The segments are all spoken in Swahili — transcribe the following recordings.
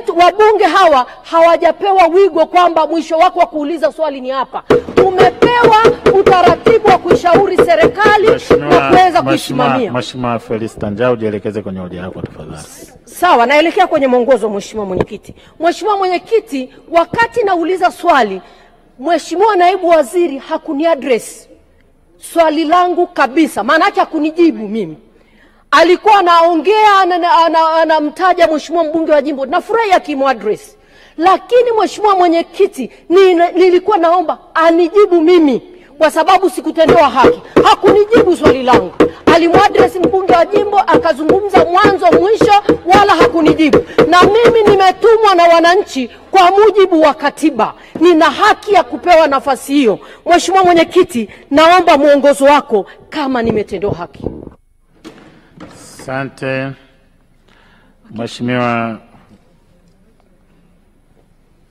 wabunge hawa hawajapewa wigo kwamba mwisho wako wa kuuliza swali ni hapa. Umepewa utaratibu wa kuishauri serikali na kuweza kuisimamia. Mheshimiwa Felista Njau, jielekeze kwenye hoja yako tafadhali. Sawa, naelekea kwenye mwongozo Mheshimiwa Mwenyekiti. Mheshimiwa Mwenyekiti, wakati nauliza swali, Mheshimiwa Naibu Waziri hakuniaddress swali langu kabisa. Maana yake hakunijibu mimi. Alikuwa anaongea anamtaja Mheshimiwa mbunge wa jimbo. Nafurahi akimuaddress. Lakini Mheshimiwa Mwenyekiti, nilikuwa naomba anijibu mimi kwa sababu sikutendewa haki. Hakunijibu swali langu. Alimuaddress mbunge wa jimbo, akazungumza mwanzo mwisho, wala hakunijibu. Na mimi nimetumwa na wananchi kwa mujibu wa katiba. Nina haki ya kupewa nafasi hiyo. Mheshimiwa Mwenyekiti, naomba mwongozo wako kama nimetendewa haki. Asante. Mheshimiwa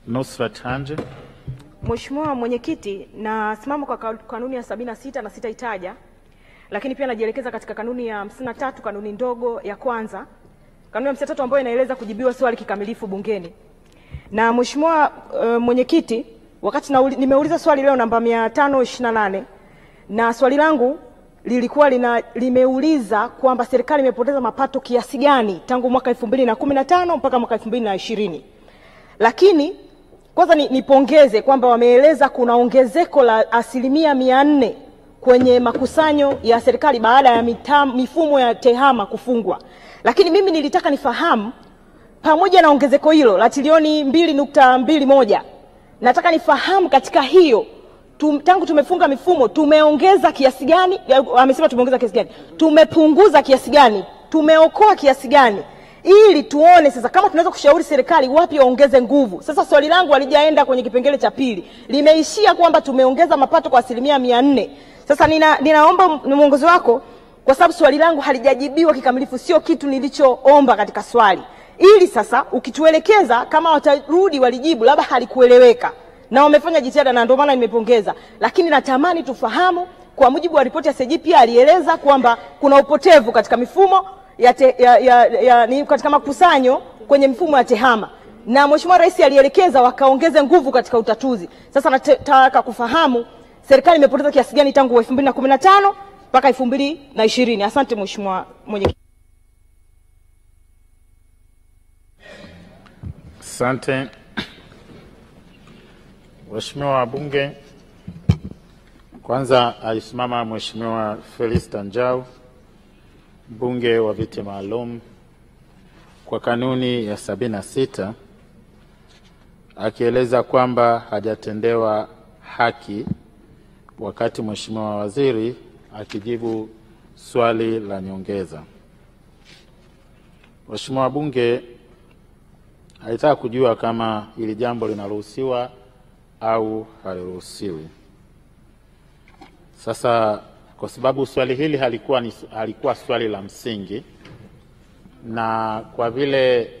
Nusrat Hanje. Mheshimiwa Mwenyekiti, nasimama kwa kanuni ya 76 na sitaitaja, lakini pia najielekeza katika kanuni ya 53, kanuni ndogo ya kwanza. Kanuni ya 53 ambayo inaeleza kujibiwa swali kikamilifu bungeni. Na Mheshimiwa Mwenyekiti, wakati nimeuliza swali leo namba 528, na swali langu lilikuwa limeuliza kwamba serikali imepoteza mapato kiasi gani tangu mwaka 2015 mpaka mwaka 2020. Lakini kwanza nipongeze kwamba wameeleza kuna ongezeko la 400% kwenye makusanyo ya serikali baada ya mifumo ya tehama kufungwa. Lakini mimi nilitaka nifahamu, pamoja na ongezeko hilo la trilioni 2.21, nataka nifahamu katika hiyo tangu tumefunga mifumo tumeongeza kiasi gani? Amesema tumeongeza kiasi gani? Tumepunguza kiasi gani? Tumeokoa kiasi gani? Ili tuone sasa kama tunaweza kushauri serikali wapi waongeze nguvu. Sasa swali langu halijaenda kwenye kipengele cha pili. Limeishia kwamba tumeongeza mapato kwa 400%. Sasa ninaomba mwongozo wako kwa sababu swali langu halijajibiwa kikamilifu, sio kitu nilichoomba katika swali. Ili sasa ukituelekeza kama watarudi walijibu labda halikueleweka. Na wamefanya jitihada na ndio maana nimepongeza. Lakini natamani tufahamu kwa mujibu wa ripoti ya CGP alieleza kwamba kuna upotevu katika mifumo katika makusanyo kwenye mfumo ya tehama. Na Mheshimiwa Rais alielekeza wakaongeze nguvu katika utatuzi. Sasa nataka kufahamu serikali imepoteza kiasi gani tangu 2015 mpaka 2020. Asante Mheshimiwa Mwenyekiti. Asante. Mheshimiwa wabunge, kwanza alisimama Mheshimiwa Felista Njau, mbunge wa viti maalum, kwa kanuni ya 76 akieleza kwamba hajatendewa haki wakati Mheshimiwa waziri akijibu swali la nyongeza. Mheshimiwa wabunge, alitaka kujua kama hili jambo linaruhusiwa au haliruhusiwi. Sasa kwa sababu swali hili halikuwa swali la msingi, na kwa vile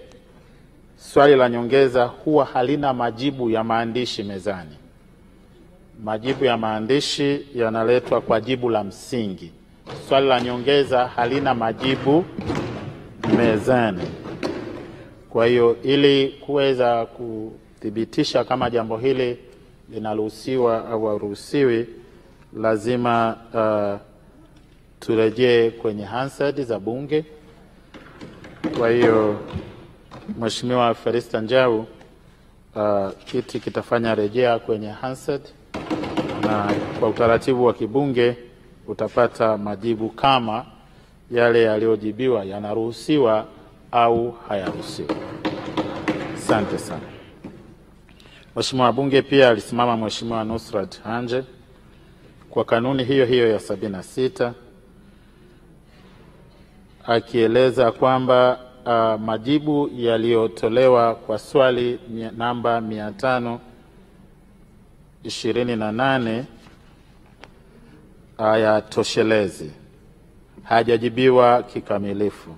swali la nyongeza huwa halina majibu ya maandishi mezani, majibu ya maandishi yanaletwa kwa jibu la msingi. Swali la nyongeza halina majibu mezani. Kwa hiyo ili kuweza kuthibitisha kama jambo hili linaruhusiwa au haruhusiwi, lazima turejee kwenye Hansard za bunge. Kwa hiyo Mheshimiwa Felista Njau, kiti kitafanya rejea kwenye Hansard, na kwa utaratibu wa kibunge utapata majibu kama yale yaliyojibiwa yanaruhusiwa au hayaruhusiwi. Asante sana. Mheshimiwa bunge, pia alisimama Mheshimiwa Nusrat Hanje kwa kanuni hiyo hiyo ya 76 akieleza kwamba majibu yaliyotolewa kwa swali namba 528 hayatoshelezi, hajajibiwa kikamilifu.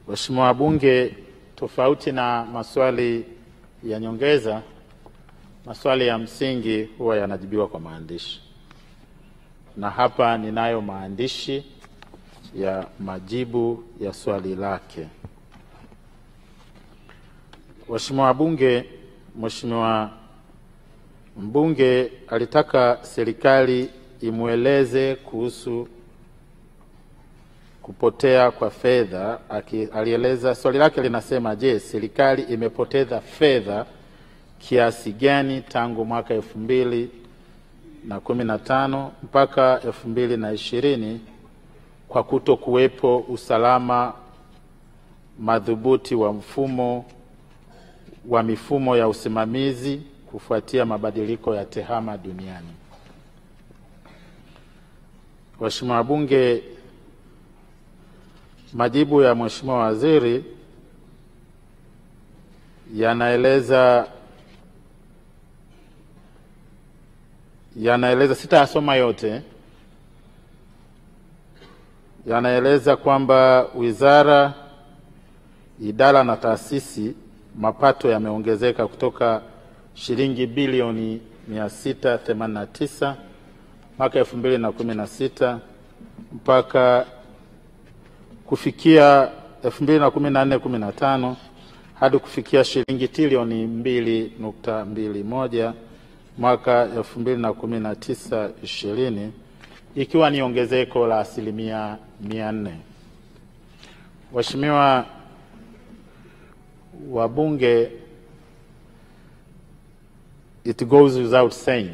Mheshimiwa bunge, tofauti na maswali ya nyongeza, maswali ya msingi huwa yanajibiwa kwa maandishi, na hapa ninayo maandishi ya majibu ya swali lake. Waheshimiwa wabunge, Mheshimiwa mbunge alitaka serikali imweleze kuhusu kupotea kwa fedha. Alieleza, swali lake linasema, je, serikali imepoteza fedha kiasi gani tangu mwaka 2015 mpaka 2020 kwa kutokuwepo usalama madhubuti wa mifumo ya usimamizi kufuatia mabadiliko ya tehama duniani. Waheshimiwa wabunge, majibu ya Mheshimiwa Waziri yanaeleza, sitayasoma yote, yanaeleza kwamba wizara, idara na taasisi mapato yameongezeka kutoka shilingi bilioni 689 mwaka 2016 mpaka kufikia 2014-15 hadi kufikia shilingi trilioni 2.21 mwaka 2019-20, ikiwa ni ongezeko la 400%. Waheshimiwa wabunge, it goes without saying,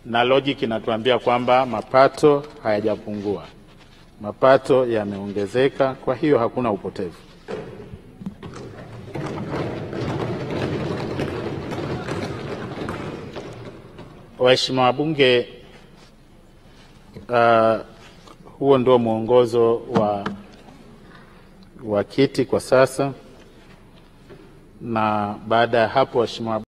na logic inatuambia kwamba mapato hayajapungua, mapato yameongezeka, kwa hiyo hakuna upotevu. Waheshimiwa wabunge, huo ndio mwongozo wa kiti kwa sasa, na baada ya hapo waheshimiwa